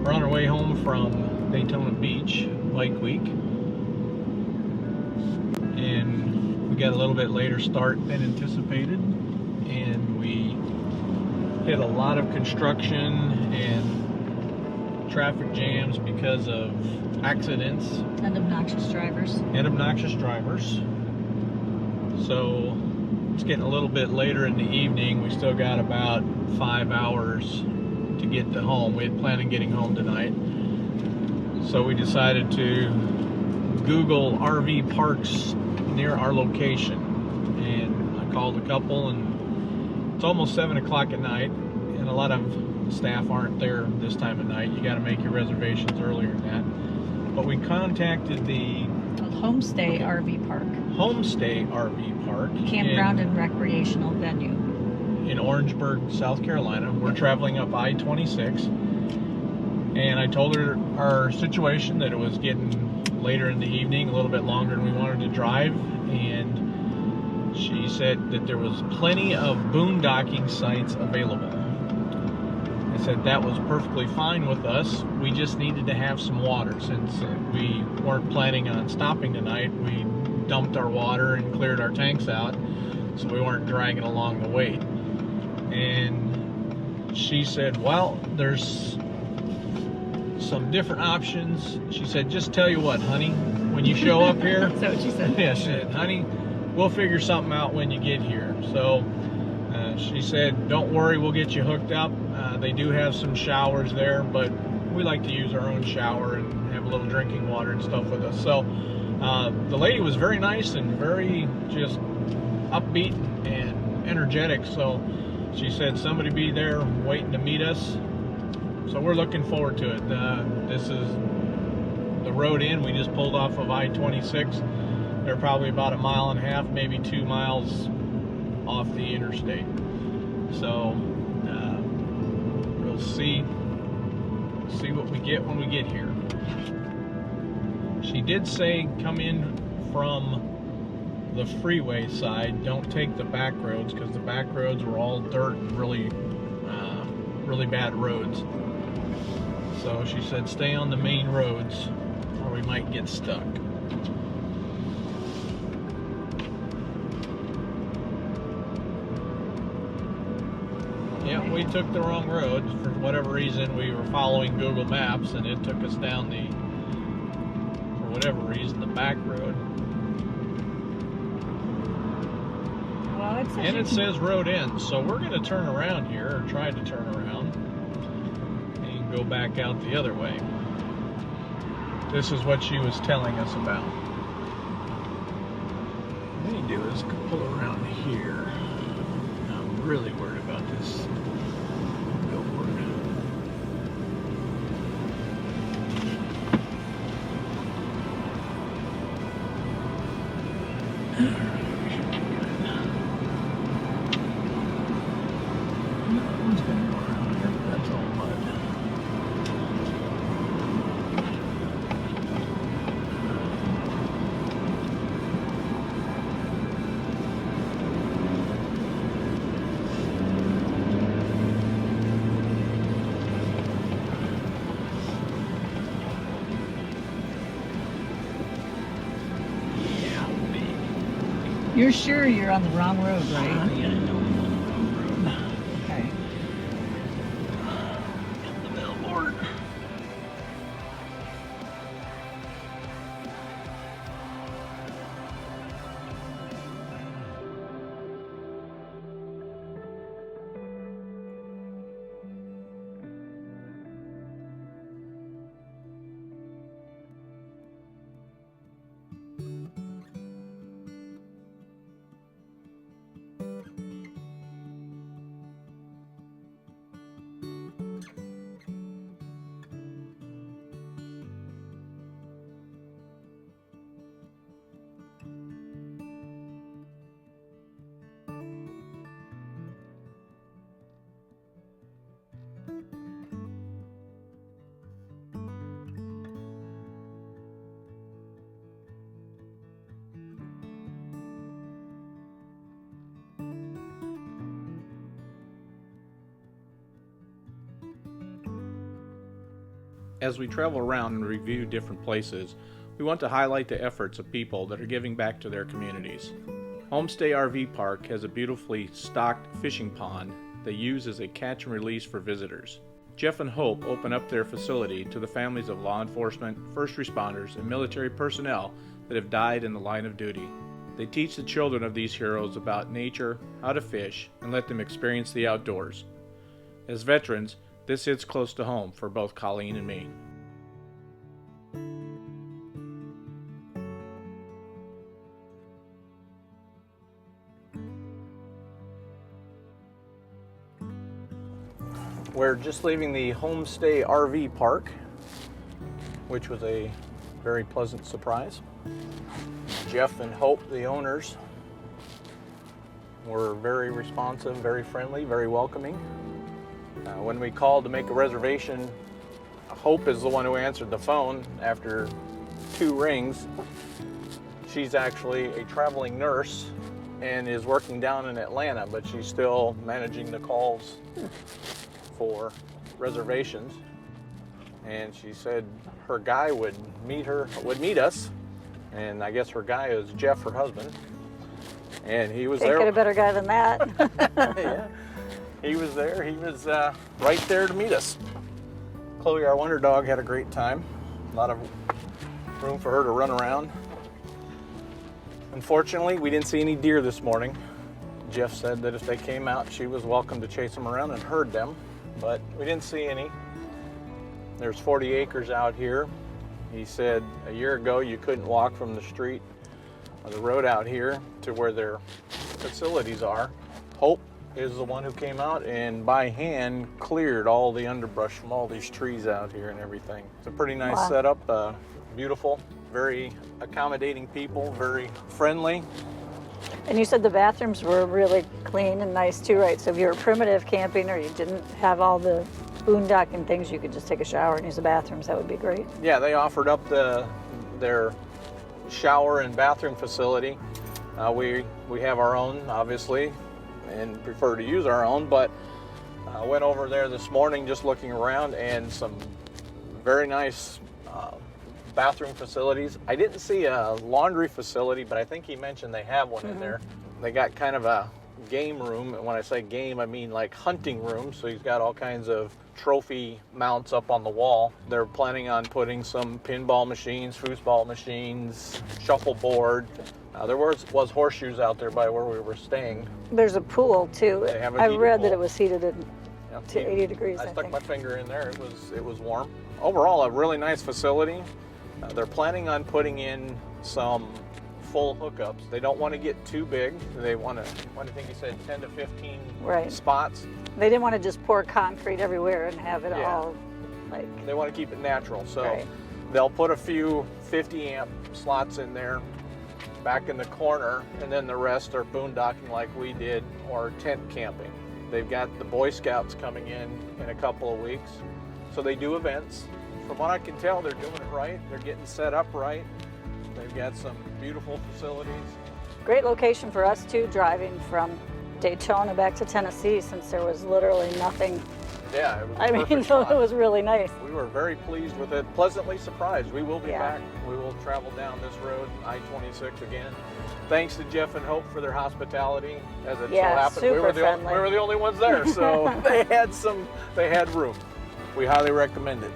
We're on our way home from Daytona Beach, Bike Week, and we got a little bit later start than anticipated, and we hit a lot of construction and traffic jams because of accidents and obnoxious drivers. So it's getting a little bit later in the evening. We still got about 5 hours to get to home. We had planned on getting home tonight, so we decided to Google RV parks near our location, and I called a couple, and it's almost 7 o'clock at night, and a lot of staff aren't there this time of night. You got to make your reservations earlier than that. But we contacted the Homestay RV Park. Homestay RV Park. Campground and recreational venue. In Orangeburg, South Carolina. We're traveling up I-26. And I told her our situation, that it was getting later in the evening, a little bit longer than we wanted to drive. And she said that there was plenty of boondocking sites available. I said that was perfectly fine with us. We just needed to have some water. Since we weren't planning on stopping tonight, we dumped our water and cleared our tanks out, so we weren't dragging along the way. And she said, well, there's some different options. She said, just tell you what, honey, when you show up here. Is that what she said? Yeah, she said, honey, we'll figure something out when you get here. So she said, don't worry, we'll get you hooked up. They do have some showers there, but we like to use our own shower and have a little drinking water and stuff with us. So the lady was very nice and very just upbeat and energetic. So she said somebody be there waiting to meet us. So we're looking forward to it. This is the road in. We just pulled off of I-26. They're probably about 1.5 miles, maybe 2 miles off the interstate. So we'll see what we get when we get here. She did say come in from the freeway side. Don't take the back roads, because the back roads were all dirt and really bad roads. So she said stay on the main roads or we might get stuck. Yeah, we took the wrong road. For whatever reason, we were following Google Maps and it took us down for whatever reason, the back road. Well, it says road ends, so we're going to turn around here, or try to turn around, and go back out the other way. This is what she was telling us about. What we do is pull around here. I'm really worried about this billboard. You're sure you're on the wrong road, right? Yeah, I know I'm on the wrong road. Okay. Got the billboard. As we travel around and review different places, we want to highlight the efforts of people that are giving back to their communities. Homestay RV Park has a beautifully stocked fishing pond they use as a catch and release for visitors. Jeff and Hope open up their facility to the families of law enforcement, first responders, and military personnel that have died in the line of duty. They teach the children of these heroes about nature, how to fish, and let them experience the outdoors. As veterans, this hits close to home for both Colleen and me. We're just leaving the Homestay RV Park, which was a very pleasant surprise. Jeff and Hope, the owners, were very responsive, very friendly, very welcoming. When we called to make a reservation, Hope is the one who answered the phone after 2 rings. She's actually a traveling nurse and is working down in Atlanta, but she's still managing the calls for reservations. And she said her guy would meet us, and I guess her guy is Jeff, her husband. And he was there. Can't get a better guy than that. Yeah, he was there. He was right there to meet us. Chloe, our wonder dog, had a great time. A lot of room for her to run around. Unfortunately, we didn't see any deer this morning. Jeff said that if they came out, she was welcome to chase them around and herd them, but we didn't see any. There's 40 acres out here. He said a year ago you couldn't walk from the street or the road out here to where their facilities are. Hope is the one who came out and by hand cleared all the underbrush from all these trees out here and everything. It's a pretty nice setup, beautiful, very accommodating people, very friendly. And you said the bathrooms were really clean and nice too, right? So if you were primitive camping or you didn't have all the boondocking things, you could just take a shower and use the bathrooms. That would be great. Yeah, they offered up their shower and bathroom facility. We have our own, obviously, and prefer to use our own, but I went over there this morning just looking around, and some very nice bathroom facilities. I didn't see a laundry facility, but I think he mentioned they have one in there. They got kind of a game room, and when I say game, I mean like hunting room, so he's got all kinds of trophy mounts up on the wall. They're planning on putting some pinball machines, foosball machines, shuffleboard. There was horseshoes out there by where we were staying. There's a pool too. They have a I heated read pool. that it was heated to 80 degrees. I stuck my finger in there. It was warm. Overall, a really nice facility. They're planning on putting in some full hookups. They don't want to get too big. They want to, I think he said 10 to 15 spots. They didn't want to just pour concrete everywhere and have it all like... They want to keep it natural. So they'll put a few 50 amp slots in there back in the corner, and then the rest are boondocking like we did or tent camping. They've got the Boy Scouts coming in a couple of weeks. So they do events. From what I can tell, they're doing it right. They're getting set up right. They've got some beautiful facilities. Great location for us too, driving from Daytona back to Tennessee, since there was literally nothing. Yeah, it was I mean, so it was really nice. We were very pleased with it, pleasantly surprised. We will be back. We will travel down this road, I-26 again. Thanks to Jeff and Hope for their hospitality. As it so happened, we were the only ones there, so they had room. We highly recommend it.